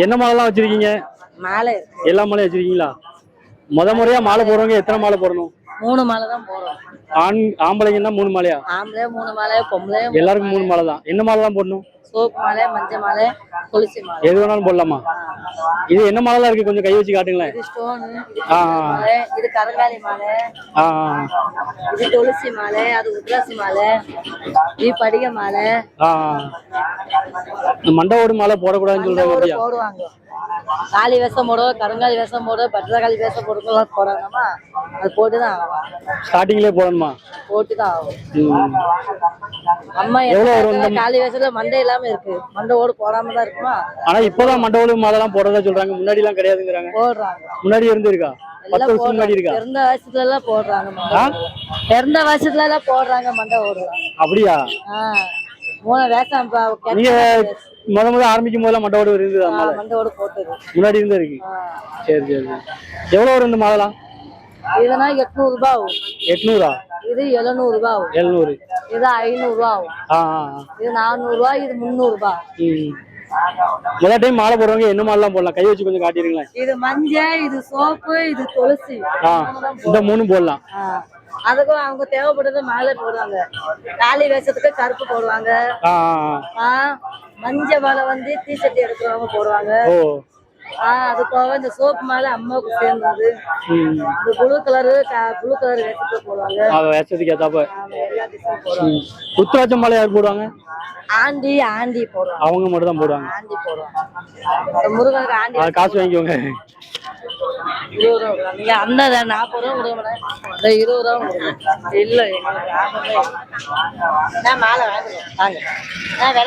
என்ன மாலைலாம் வச்சிருக்கீங்க? மாலை எல்லா மாலையும் வச்சிருக்கீங்களா? முறையா மாலை போடுறவங்க எத்தனை மாலை போடணும்? 3 மாலை தான் போடுறோம். ஆம்பளைங்கன்னா 3 மாலையா? ஆம்பளை 3 மாலை, பொம்பளை எல்லாருக்கும் 3 மாலை தான். என்ன மாலை தான் போடணும்? சோப்பு மாலை, மஞ்சள் மாலை, துளசி மாலை. எது வேணாலும் போடலாமா? இது என்ன மாலை இருக்கு? கொஞ்சம் கை வச்சு காட்டுங்களேன். இது ஸ்டோன், மாலை, இது கருங்காலி மாலை, இது துளசி மாலை, அது உத்ராசி மாலை, இது படிக மாலை. மண்டவோடு மாலை போடக்கூடாதுன்னு சொல்றாங்க. போடுவாங்க. காளி வேஷம் போடுவோம், கருங்காலி வேஷம் போடுவோம், பத்திரகாளி வேஷம் போடுறதுலாம் போடணுமா? அது போட்டுதான் ஆகும். ஸ்டார்டிங்லேயே போடணுமா? போட்டுதான் ஆகும். அம்மா எவ்வளவு காளி வேஷத்துல மண்டை இல்லாம இருக்கு, மண்டவோடு போடாம தான் இருக்குமா? ஆனா இப்பதான் மண்டவோடு மாலை எல்லாம் போடுறதா சொல்றாங்க. முன்னாடி எல்லாம் கிடையாதுங்கிறாங்க. போடுறாங்க. முன்னாடி இருந்து இருக்கா? 10 வருஷம் முன்னாடி இருக்கா? பிறந்த வயசுல எல்லாம் போடுறாங்க. பிறந்த வயசுல எல்லாம் போடுறாங்க மண்டவோடு. அப்படியா? 3 வேஷம். நீங்க முத ஆரம்பிக்கும் போதெல்லாம் மண்டவோடு இருந்தது? மண்டவோடு போட்டது முன்னாடி இருந்து இருக்கு. சரி சரி. எவ்வளவு வரும் இந்த மாலைலாம்? இதுனா 800 ரூபாய் ஆகும். 800? இது 700 ரூபாய் ஆகும். 700. இது 500 ரூபாய் ஆகும். இது 400 ரூபாய், இது 300 ரூபாய். முதல் டைம் மாலை போடுறவங்க என்ன மாலைலாம் போடலாம்? கை வச்சு கொஞ்சம் காட்டிடுங்களேன். இது மஞ்சள், இது சோப்பு, இது துளசி. இந்த 3 போடலாம். அதுக்கும் அவங்க தேவைப்படுறது மாலை போடுவாங்க. காளி வேஷத்துக்கு கருப்பு போடுவாங்க. மஞ்சள் மாலை வந்து டீஷர்ட் எடுக்கிறவங்க போடுவாங்க. அது போக இந்த சோப்பு மாலை அம்மாவுக்கு சேர்ந்தது. இந்த ப்ளூ கலர் வேஷத்துக்கு போடுவாங்க. வேஷத்துக்கு ஏத்தாப்ப உத்ராட்ச மாலை யார் போடுவாங்க? ஆண்டி போடுவாங்க. அவங்க மட்டும் தான் போடுவாங்க. ஆண்டி போடுவாங்க. முருகனுக்கு ஆண்டி. காசு வாங்கிக்கோங்க. 20 ரூபா. நீங்க அந்த 40 ரூபா கொடுங்க. 20 ரூபா இல்ல. நான் மாலை வாங்குறேன்.